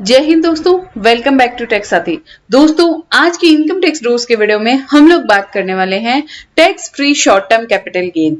जय हिंद दोस्तों, welcome back to tax साथी। दोस्तों, आज की इनकम टैक्स रूल्स के वीडियो में हम लोग बात करने वाले हैं tax free short term capital gain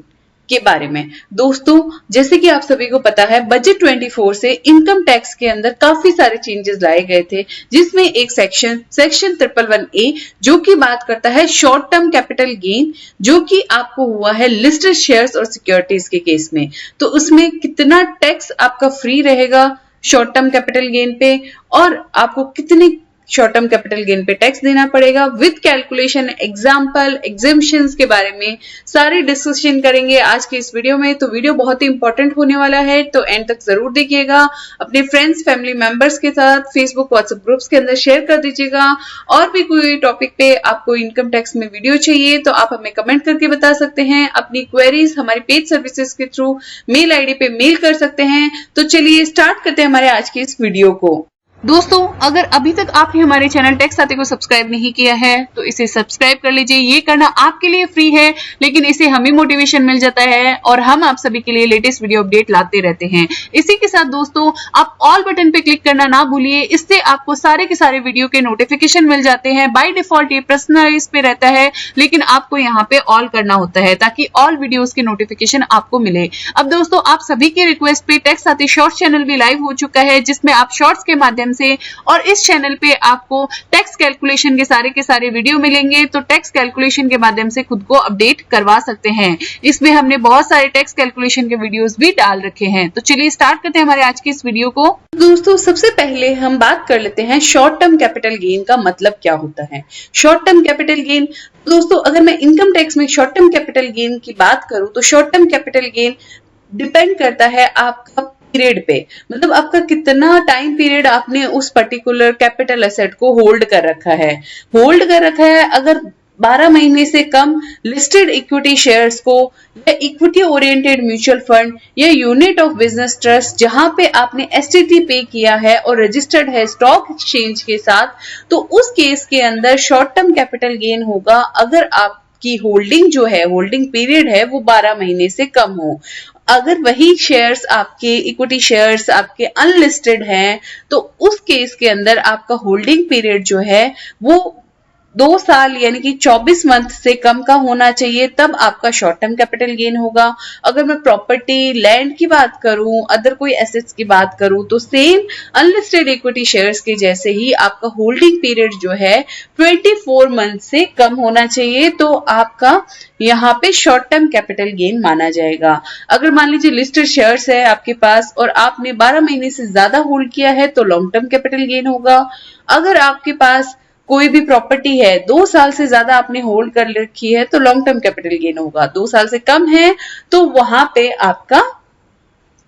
के बारे में। दोस्तों, जैसे कि आप सभी को पता है, बजट 24 से इनकम टैक्स के अंदर काफी सारे चेंजेस लाए गए थे, जिसमें एक सेक्शन 111A जो कि बात करता है शॉर्ट टर्म कैपिटल गेन, जो कि आपको हुआ है लिस्टेड शेयर्स और सिक्योरिटीज के केस में। तो उसमें कितना टैक्स आपका फ्री रहेगा शॉर्ट टर्म कैपिटल गेन पे, और आपको कितनी शॉर्ट टर्म कैपिटल गेन पे टैक्स देना पड़ेगा विद कैलकुलेशन, एग्जाम्पल, एग्जेम्पशंस के बारे में सारी डिस्कशन करेंगे आज के इस वीडियो में। तो वीडियो बहुत ही इंपॉर्टेंट होने वाला है, तो एंड तक जरूर देखिएगा। अपने फ्रेंड्स, फैमिली मेंबर्स के साथ फेसबुक, व्हाट्सएप ग्रुप्स के अंदर शेयर कर दीजिएगा। और भी कोई टॉपिक पे आपको इनकम टैक्स में वीडियो चाहिए तो आप हमें कमेंट करके बता सकते हैं। अपनी क्वेरीज हमारी पेड सर्विसेज के थ्रू मेल आईडी पे मेल कर सकते हैं। तो चलिए स्टार्ट करते हैं हमारे आज की इस वीडियो को। दोस्तों, अगर अभी तक आपने हमारे चैनल टैक्स साथी को सब्सक्राइब नहीं किया है तो इसे सब्सक्राइब कर लीजिए। ये करना आपके लिए फ्री है, लेकिन इससे हमें मोटिवेशन मिल जाता है और हम आप सभी के लिए लेटेस्ट वीडियो अपडेट लाते रहते हैं। इसी के साथ दोस्तों, आप ऑल बटन पे क्लिक करना ना भूलिए, इससे आपको सारे के सारे वीडियो के नोटिफिकेशन मिल जाते हैं। बाय डिफॉल्ट ये पर्सनलाइज पे रहता है, लेकिन आपको यहाँ पे ऑल करना होता है ताकि ऑल वीडियोस के नोटिफिकेशन आपको मिले। अब दोस्तों, आप सभी के रिक्वेस्ट पे टैक्स साथी शॉर्ट्स चैनल भी लाइव हो चुका है, जिसमें आप शॉर्ट्स के माध्यम से और इस चैनल पे आपको टैक्स कैलकुलेशन के सारे वीडियो मिलेंगे। तो टैक्स कैलकुलेशन के माध्यम से खुद को अपडेट करवा सकते हैं। इसमें हमने बहुत सारे टैक्स कैलकुलेशन के वीडियोस भी डाल रखे हैं। तो चलिए स्टार्ट करते हैं हमारे आज की इस वीडियो को। दोस्तों, सबसे पहले हम बात कर लेते हैं शॉर्ट टर्म कैपिटल गेन का मतलब क्या होता है। शॉर्ट टर्म कैपिटल गेन, दोस्तों अगर मैं इनकम टैक्स में शॉर्ट टर्म कैपिटल गेन की बात करूं तो short term capital gain depend करता है आपका पीरियड पे, मतलब आपका कितना टाइम पीरियड आपने उस पर्टिकुलर कैपिटल एसेट को होल्ड कर रखा है। अगर 12 महीने से कम लिस्टेड इक्विटी शेयर्स को या इक्विटी ओरिएंटेड म्यूचुअल फंड या यूनिट ऑफ बिजनेस ट्रस्ट जहां पे आपने एसटीटी पे किया है और रजिस्टर्ड है स्टॉक एक्सचेंज के साथ, तो उस केस के अंदर शॉर्ट टर्म कैपिटल गेन होगा अगर आपकी होल्डिंग पीरियड है वो 12 महीने से कम हो। अगर वही शेयर्स आपके इक्विटी शेयर्स आपके अनलिस्टेड हैं तो उस केस के अंदर आपका होल्डिंग पीरियड जो है वो 2 साल यानी कि 24 मंथ से कम का होना चाहिए, तब आपका शॉर्ट टर्म कैपिटल गेन होगा। अगर मैं प्रॉपर्टी, लैंड की बात करूं, अदर कोई एसेट्स की बात करूं, तो सेम अनलिस्टेड इक्विटी शेयर्स के जैसे ही आपका होल्डिंग पीरियड जो है 24 मंथ से कम होना चाहिए, तो आपका यहाँ पे शॉर्ट टर्म कैपिटल गेन माना जाएगा। अगर मान लीजिए लिस्टेड शेयर्स है आपके पास और आपने 12 महीने से ज्यादा होल्ड किया है तो लॉन्ग टर्म कैपिटल गेन होगा। अगर आपके पास कोई भी प्रॉपर्टी है 2 साल से ज्यादा आपने होल्ड कर रखी है तो लॉन्ग टर्म कैपिटल गेन होगा। 2 साल से कम है तो वहां पे आपका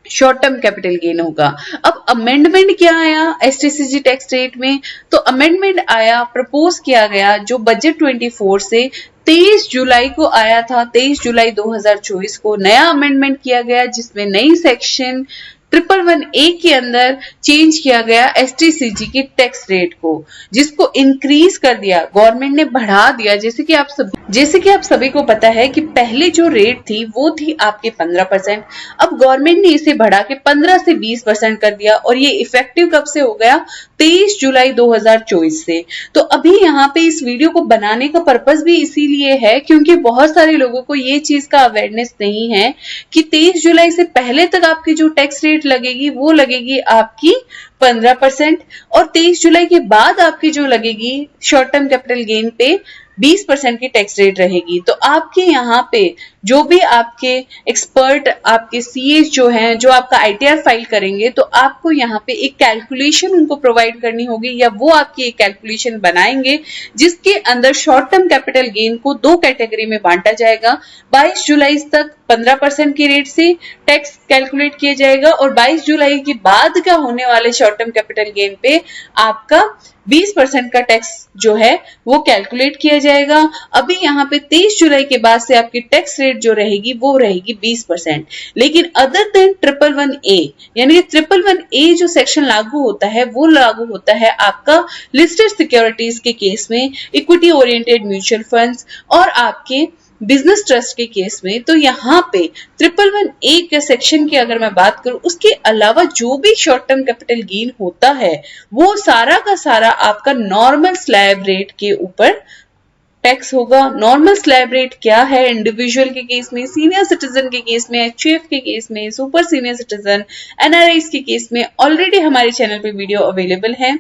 शॉर्ट टर्म कैपिटल गेन होगा। अब अमेंडमेंट क्या आया एसटीसीजी टैक्स रेट में, तो अमेंडमेंट आया, प्रपोज किया गया जो बजट 24 से 23 जुलाई को आया था। 23 जुलाई 2024 को नया अमेंडमेंट किया गया, जिसमें नई सेक्शन 111A के अंदर चेंज किया गया एसटीसीजी की टैक्स रेट को, जिसको इंक्रीज कर दिया, गवर्नमेंट ने बढ़ा दिया। जैसे कि आप सभी को पता है कि पहले जो रेट थी वो थी आपके 15%, अब गवर्नमेंट ने इसे बढ़ा के 15 से 20% कर दिया और ये इफेक्टिव कब से हो गया, 23 जुलाई 2024 से। तो अभी यहाँ पे इस वीडियो को बनाने का पर्पस भी इसीलिए है क्योंकि बहुत सारे लोगों को ये चीज का अवेयरनेस नहीं है कि 23 जुलाई से पहले तक आपकी जो टैक्स रेट लगेगी वो लगेगी आपकी 15% और 23 जुलाई के बाद आपकी जो लगेगी शॉर्ट टर्म कैपिटल गेन पे 20% की टैक्स रेट रहेगी। तो आपके यहाँ पे जो भी आपके एक्सपर्ट, आपके सीए जो हैं, जो आपका आईटीआर फाइल करेंगे, तो आपको यहाँ पे एक कैलकुलेशन उनको प्रोवाइड करनी होगी या वो आपकी एक कैलकुलेशन बनाएंगे जिसके अंदर शॉर्ट टर्म कैपिटल गेन को 2 कैटेगरी में बांटा जाएगा। 22 जुलाई तक 15% की रेट से टैक्स कैलकुलेट किया जाएगा और 22 जुलाई के बाद का होने वाले शॉर्ट टर्म कैपिटल गेन पे आपका 20% का टैक्स जो है वो कैलकुलेट किया जाएगा। अभी यहाँ पे 23 जुलाई के बाद से आपकी टैक्स रेट जो रहेगी वो रहेगी 20%। लेकिन अदर देन 111A यानी 111A जो सेक्शन लागू होता है वो लागू होता है आपका लिस्टेड सिक्योरिटीज के केस में, इक्विटी ओरिएंटेड म्यूचुअल फंड्स और आपके बिजनेस ट्रस्ट के केस में तो यहाँ पे 111A के सेक्शन की अगर मैं बात करूं, उसके अलावा जो भी शॉर्ट टर्म कैपिटल गेन होता है वो सारा का सारा आपका नॉर्मल स्लैब रेट के ऊपर टैक्स होगा। नॉर्मल स्लैब रेट क्या है? इंडिविजुअल के केस में, सीनियर सिटीजन के केस में, एचयूएफ के केस में, सुपर सीनियर सिटीजन, एनआरआईज के केस में ऑलरेडी हमारे चैनल पे वीडियो अवेलेबल है।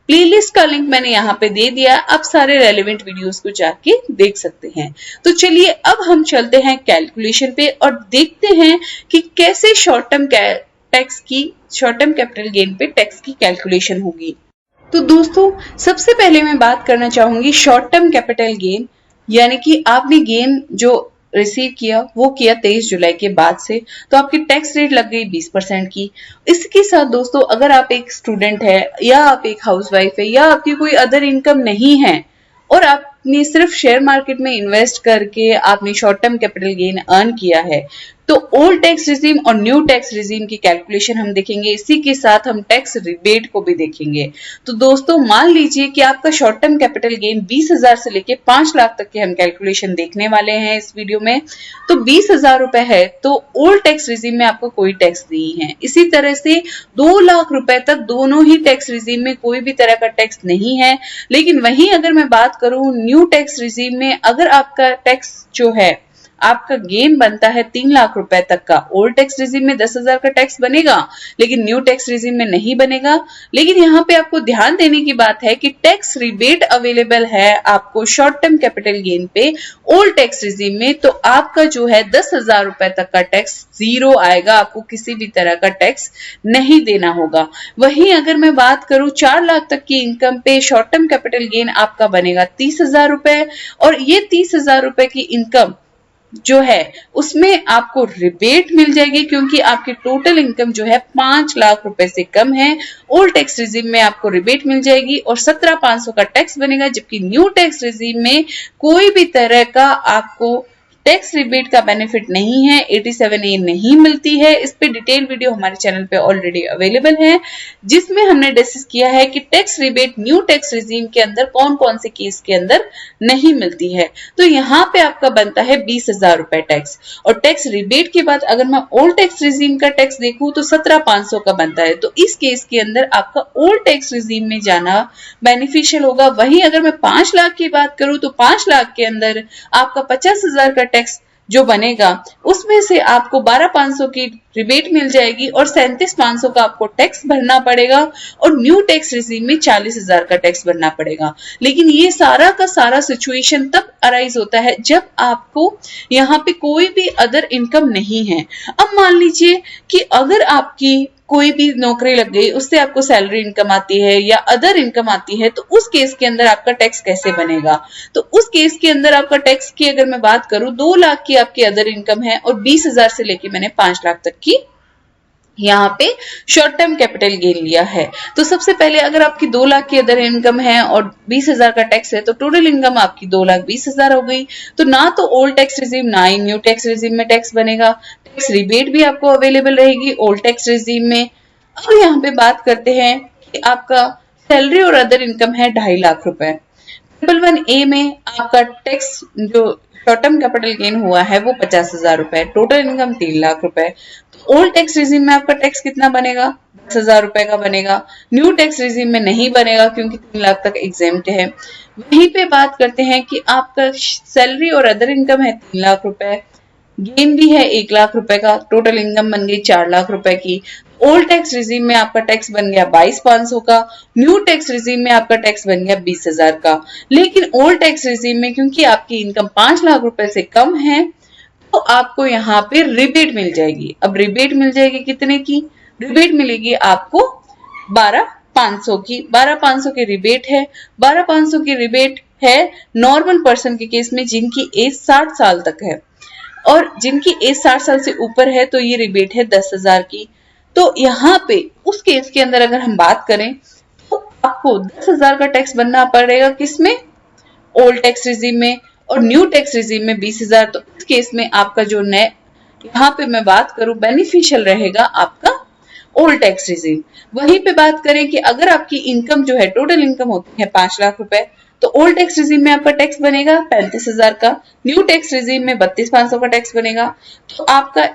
प्लेलिस्ट का लिंक मैंने यहाँ पे दे दिया, आप सारे रेलेवेंट वीडियोस को जाके देख सकते हैं। तो चलिए अब हम चलते हैं कैलकुलेशन पे और देखते हैं कि कैसे शॉर्ट टर्म कैपिटल गेन पे टैक्स की कैलकुलेशन होगी। तो दोस्तों सबसे पहले मैं बात करना चाहूंगी शॉर्ट टर्म कैपिटल गेन, यानी कि आपने गेन जो रिसीव किया वो किया 23 जुलाई के बाद से, तो आपकी टैक्स रेट लग गई 20% की। इसके साथ दोस्तों अगर आप एक स्टूडेंट है या आप एक हाउसवाइफ है या आपकी कोई अदर इनकम नहीं है और आपने सिर्फ शेयर मार्केट में इन्वेस्ट करके आपने short term capital gain earn किया है, तो ओल्ड टैक्स रिजीम और न्यू टैक्स रिजीम की कैलकुलेशन हम देखेंगे। इसी के साथ हम टैक्स रिबेट को भी देखेंगे। तो दोस्तों मान लीजिए कि आपका शॉर्ट टर्म कैपिटल गेन 20,000 से लेके 5 लाख तक की हम कैलकुलेशन देखने वाले हैं इस वीडियो में। तो 20,000 रुपए है तो ओल्ड टैक्स रिजीम में आपको कोई टैक्स नहीं है। इसी तरह से 2 लाख रुपए तक दोनों ही टैक्स रिजीम में कोई भी तरह का टैक्स नहीं है। लेकिन वहीं अगर मैं बात करूं न्यू टैक्स रिजीम में, अगर आपका टैक्स जो है आपका गेन बनता है 3 लाख रुपए तक का, ओल्ड टैक्स रिजीम में 10,000 का टैक्स बनेगा लेकिन न्यू टैक्स रिजीम में नहीं बनेगा। लेकिन यहाँ पे आपको ध्यान देने की बात है कि टैक्स रिबेट अवेलेबल है आपको शॉर्ट टर्म कैपिटल गेन पे ओल्ड टैक्स रिजीम में, तो आपका जो है 10,000 रुपए तक का टैक्स जीरो आएगा, आपको किसी भी तरह का टैक्स नहीं देना होगा। वहीं अगर मैं बात करूं 4 लाख तक की इनकम पे शॉर्ट टर्म कैपिटल गेन आपका बनेगा 30,000 रुपए, और ये 30,000 रुपए की इनकम जो है उसमें आपको रिबेट मिल जाएगी क्योंकि आपकी टोटल इनकम जो है 5 लाख रुपए से कम है। ओल्ड टैक्स रिजीम में आपको रिबेट मिल जाएगी और 17,500 का टैक्स बनेगा, जबकि न्यू टैक्स रिजीम में कोई भी तरह का आपको टैक्स रिबेट का बेनिफिट नहीं है, 87A नहीं मिलती है। इस पे डिटेल वीडियो हमारे चैनल पे ऑलरेडी अवेलेबल है जिसमें हमने डिस्कस किया है कि tax rebate new tax regime के अंदर कौन कौन से केस के अंदर नहीं मिलती है। तो यहाँ पे आपका बनता है 20,000 रुपए टैक्स, और टैक्स रिबेट के बाद अगर मैं ओल्ड टैक्स रिजीम का टैक्स देखूं तो 17,500 का बनता है। तो इस केस के अंदर आपका ओल्ड टैक्स रिजीम में जाना बेनिफिशियल होगा। वहीं अगर मैं 5 लाख की बात करूं तो 5 लाख के अंदर आपका 50,000 का टैक्स जो बनेगा उसमें से आपको 12,500 की रिबेट मिल जाएगी और 37,500 का आपको टैक्स भरना पड़ेगा, और न्यू टैक्स रिजीम में 40,000 का टैक्स भरना पड़ेगा। लेकिन ये सारा का सारा सिचुएशन तब अराइज होता है जब आपको यहाँ पे कोई भी अदर इनकम नहीं है। अब मान लीजिए कि अगर आपकी कोई भी नौकरी लग गई, उससे आपको सैलरी इनकम आती है या अदर इनकम आती है, तो उस केस के अंदर आपका टैक्स कैसे बनेगा? तो उस केस के अंदर आपका टैक्स की अगर मैं बात करूं 2 लाख की आपकी अदर इनकम है और 20,000 से लेके मैंने 5 लाख तक की यहाँ पे शॉर्ट टर्म कैपिटल गेन लिया है। तो सबसे पहले अगर आपकी 2 लाख की अदर इनकम है और 20,000 का टैक्स है तो टोटल इनकम आपकी 2,20,000 हो गई। तो ना तो ओल्ड टैक्स रिजीम ना ही न्यू टैक्स रिजीम में टैक्स बनेगा, टैक्स रिबेट भी आपको अवेलेबल रहेगी ओल्ड टैक्स रिजीम में। अब यहाँ पे बात करते हैं कि आपका सैलरी और अदर इनकम है 2.5 लाख रुपए। 111A में आपका टैक्स जो शॉर्ट टर्म कैपिटल गेन हुआ है वो 50,000 रुपए, टोटल इनकम 3 लाख रुपए। तो ओल्ड टैक्स रिजीम में आपका टैक्स कितना बनेगा? 10,000 रुपए का बनेगा। न्यू टैक्स रिजीम में नहीं बनेगा क्योंकि 3 लाख तक एग्जेम्प्ट है। वहीं पे बात करते हैं कि आपका सैलरी और अदर इनकम है 3 लाख रुपए, गेन भी है 1 लाख रुपए का, टोटल इनकम बन गई 4 लाख रुपए की। ओल्ड टैक्स रिजीम में आपका टैक्स बन गया 22,500 का, न्यू टैक्स रिजीम में आपका टैक्स बन गया 20,000 का। लेकिन ओल्ड टैक्स रिजीम में क्योंकि आपकी इनकम 5 लाख रुपए से कम है तो आपको यहाँ पे रिबेट मिल जाएगी। अब रिबेट मिल जाएगी कितने की? रिबेट मिलेगी आपको 12,500 की। 12,500 की रिबेट है। 12,500 की रिबेट है नॉर्मल पर्सन के केस में जिनकी एज 60 साल तक है, और जिनकी एज 60 साल से ऊपर है तो ये रिबेट है 10,000 की। तो यहाँ पे उस केस के अंदर अगर हम बात करें तो आपको 10,000 का टैक्स बनना पड़ेगा किसमें? ओल्ड टैक्स रिजीम में, और न्यू टैक्स रिजीम में 20,000। तो इस केस में आपका जो यहाँ पे मैं बात करूं बेनिफिशियल रहेगा आपका ओल्ड टैक्स रिजीम। वहीं पे बात करें कि अगर आपकी इनकम जो है टोटल इनकम होती है 5 लाख रुपए, तो ओल्ड टैक्स रिजीम में आपका टैक्स बनेगा 35,000 का, न्यू टैक्स रिजीम में 32,500 का टैक्स बनेगा। तो आपका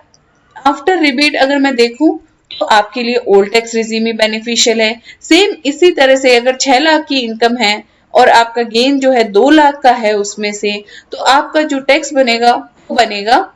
आफ्टर रिबेट अगर मैं देखूं तो आपके लिए ओल्ड टैक्स रिजीम ही बेनिफिशियल है। सेम इसी तरह से अगर 6 लाख की इनकम है और आपका गेन जो है 2 लाख का है उसमें से, तो आपका जो टैक्स बनेगा वो बनेगा,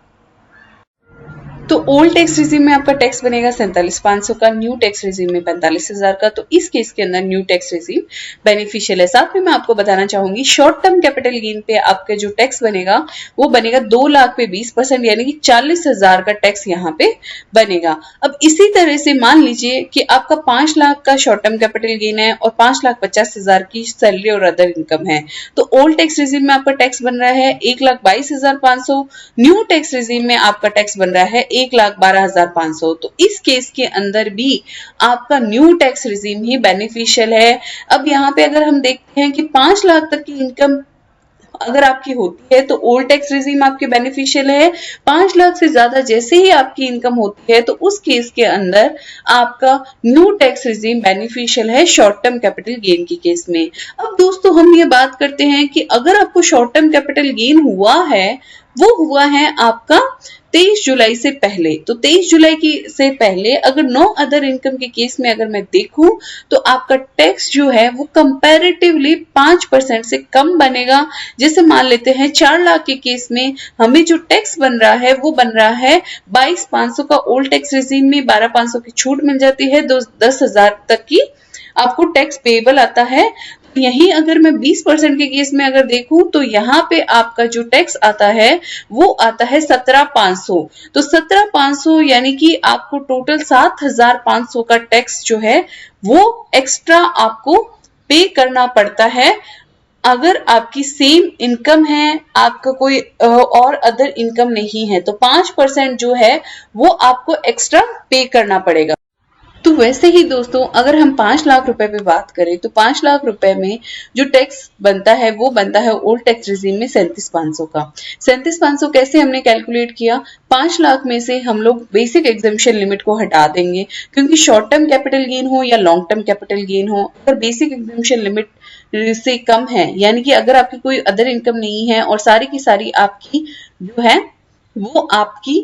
तो ओल्ड टैक्स रिजीम में आपका टैक्स बनेगा 47,500 का, न्यू टैक्स रिजीम में 45,000 का। तो इस केस के अंदर न्यू टैक्स रिजीम बेनिफिशियल है। साथ में मैं आपको बताना चाहूंगी शॉर्ट टर्म कैपिटल गेन पे आपका जो टैक्स बनेगा वो बनेगा 2 लाख पे 20%, यानी कि 40,000 का टैक्स यहाँ पे बनेगा। अब इसी तरह से मान लीजिए कि आपका 5 लाख का शॉर्ट टर्म कैपिटल गेन है और 5,50,000 की सैलरी और अदर इनकम है, तो ओल्ड टैक्स रिजीम में आपका टैक्स बन रहा है 1,22,500, न्यू टैक्स रिजीम में आपका टैक्स बन रहा है 1,12,500। तो इस केस के अंदर भी आपका न्यू टैक्स रिजीम ही बेनिफिशियल है। अब यहाँ पे अगर हम देखते हैं कि 5 लाख तक की इनकम अगर आपकी होती है तो ओल्ड टैक्स रिजीम आपके बेनिफिशियल है। 5 लाख से ज्यादा जैसे ही आपकी इनकम होती है तो उस केस के अंदर आपका न्यू टैक्स रिजीम बेनिफिशियल है शॉर्ट टर्म कैपिटल गेन की केस में। अब दोस्तों हम ये बात करते हैं कि अगर आपको शॉर्ट टर्म कैपिटल गेन हुआ है, वो हुआ है आपका 23 जुलाई से पहले, तो 23 जुलाई की से पहले अगर नो अदर इनकम के केस में अगर मैं देखूं तो आपका टैक्स जो है वो कंपैरेटिवली 5% से कम बनेगा। जैसे मान लेते हैं 4 लाख के केस में हमें जो टैक्स बन रहा है वो बन रहा है 22,500 का ओल्ड टैक्स रिजीम में, 12,500 की छूट मिल जाती है, 10,000 तक की आपको टैक्स पेएबल आता है। यही अगर मैं 20% के केस में अगर देखूं तो यहाँ पे आपका जो टैक्स आता है वो आता है 17,500। तो 17,500 यानी कि आपको टोटल 7,500 का टैक्स जो है वो एक्स्ट्रा आपको पे करना पड़ता है। अगर आपकी सेम इनकम है, आपका कोई और अदर इनकम नहीं है, तो 5% जो है वो आपको एक्स्ट्रा पे करना पड़ेगा। तो वैसे ही दोस्तों अगर हम 5 लाख रुपए पे बात करें तो 5 लाख रुपए में जो टैक्स बनता है वो बनता है ओल्ड टैक्स रिजीम में 37,500 का। 37,500 कैसे हमने कैलकुलेट किया, 5 लाख में से हम लोग बेसिक एग्जम्पशन लिमिट को हटा देंगे, क्योंकि शॉर्ट टर्म कैपिटल गेन हो या लॉन्ग टर्म कैपिटल गेन हो, अगर बेसिक एग्जम्पशन लिमिट से कम है, यानी कि अगर आपकी कोई अदर इनकम नहीं है और सारी की सारी आपकी जो है वो आपकी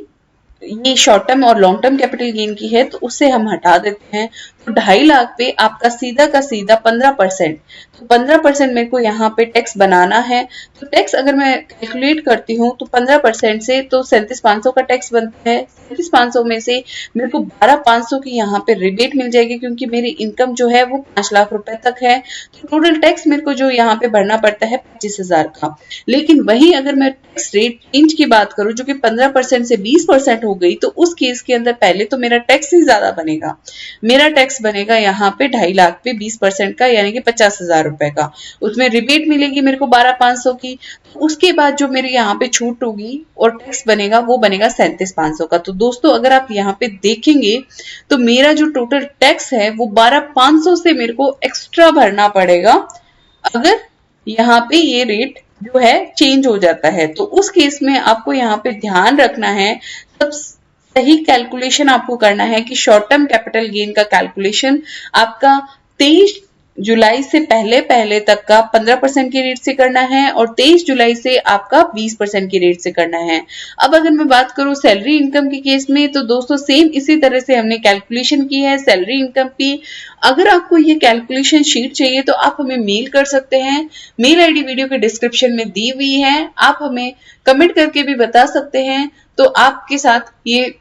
ये शॉर्ट टर्म और लॉन्ग टर्म कैपिटल गेन की है, तो उससे हम हटा देते हैं। तो 2.5 लाख पे आपका सीधा का सीधा 15%, तो 15% मेरे को यहाँ पे टैक्स बनाना है। तो टैक्स अगर मैं कैलकुलेट करती हूँ तो 15% से तो 37,500 का टैक्स बनता है। 37,500 में से मेरे को 12,500 की यहाँ पे रिबेट मिल जाएगी, क्योंकि मेरी इनकम जो है वो 5 लाख रुपए तक है। तो टोटल टैक्स मेरे को जो यहाँ पे भरना पड़ता है 25,000 का। लेकिन वही अगर मैं टैक्स रेट चेंज की बात करूं जो कि 15% से 20% हो गई, तो उस केस के अंदर पहले तो मेरा टैक्स ही ज्यादा बनेगा। मेरा टैक्स बनेगा यहाँ पे 2.5 लाख पे 20% का, यानी कि 50,000 रुपए का। उसमें रिबेट मिलेगी मेरे को 12,500 की। तो उसके बाद जो मेरे यहाँ पे छूट होगी और टैक्स बनेगा वो बनेगा 37,500 का। तो दोस्तों अगर आप यहाँ पे देखेंगे तो मेरा जो टोटल टैक्स है वो 12,500 से मेरे को एक्स्ट्रा भरना पड़ेगा अगर यहाँ पे ये रेट जो है चेंज हो जाता है। तो उस केस में आपको यहाँ पे ध्यान रखना है, सब सही कैलकुलेशन आपको करना है कि शॉर्ट टर्म कैपिटल गेन का कैलकुलेशन आपका 23 जुलाई से पहले तक का 15% की रेट से करना है और 23 जुलाई से आपका 20% की रेट से करना है। अब अगर मैं बात करूं सैलरी इनकम के केस में, तो दोस्तों सेम इसी तरह से हमने कैलकुलेशन की है सैलरी इनकम की। अगर आपको ये कैलकुलेशन शीट चाहिए तो आप हमें मेल कर सकते हैं, मेल आईडी वीडियो के डिस्क्रिप्शन में दी हुई है, आप हमें कमेंट करके भी बता सकते हैं। तो आपके साथ ये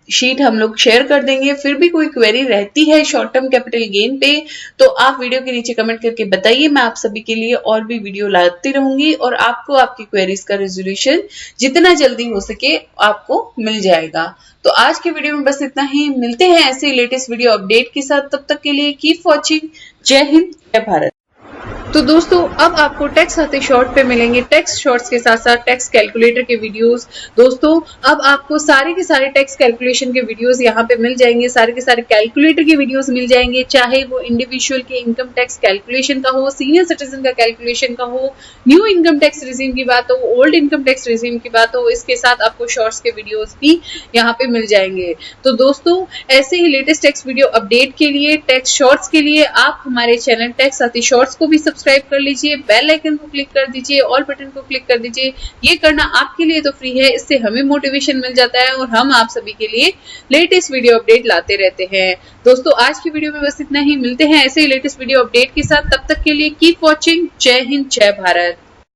शीट हम लोग शेयर कर देंगे। फिर भी कोई क्वेरी रहती है शॉर्ट टर्म कैपिटल गेन पे तो आप वीडियो के नीचे कमेंट करके बताइए, मैं आप सभी के लिए और भी वीडियो लाती रहूंगी और आपको आपकी क्वेरीज का रेजोल्यूशन जितना जल्दी हो सके आपको मिल जाएगा। तो आज के वीडियो में बस इतना ही, मिलते हैं ऐसे लेटेस्ट वीडियो अपडेट के साथ, तब तक के लिए कीप वॉचिंग। जय हिंद, जय भारत। तो दोस्तों अब आपको टैक्स खाते शॉर्ट पे मिलेंगे टैक्स शॉर्ट्स के साथ साथ टैक्स कैलकुलेटर के वीडियोस। दोस्तों अब आपको सारे के सारे टैक्स कैलकुलेशन के वीडियोस यहाँ पे मिल जाएंगे, सारे के सारे कैलकुलेटर के वीडियोस मिल जाएंगे, चाहे वो इंडिविजुअल के इनकम टैक्स कैलकुलेशन का हो, सीनियर सिटीजन का कैलकुलेशन का हो, न्यू इनकम टैक्स रिजीम की बात हो, ओल्ड इनकम टैक्स रिजीम की बात हो, इसके साथ आपको शॉर्ट्स के वीडियोस भी यहाँ पे मिल जाएंगे। तो दोस्तों ऐसे ही लेटेस्ट टैक्स वीडियो अपडेट के लिए, टैक्स शॉर्ट्स के लिए आप हमारे चैनल टैक्स साथी शॉर्ट्स को भी सब्सक्राइब कर लीजिए, बेल आइकन को क्लिक कर दीजिए, ऑल बटन को क्लिक कर दीजिए। ये करना आपके लिए तो फ्री है, इससे हमें मोटिवेशन मिल जाता है और हम आप सभी के लिए लेटेस्ट वीडियो अपडेट लाते रहते हैं। दोस्तों आज की वीडियो में बस इतना ही, मिलते हैं ऐसे ही लेटेस्ट वीडियो अपडेट के साथ। तब तक के लिए कीप वॉचिंग। जय हिंद, जय भारत।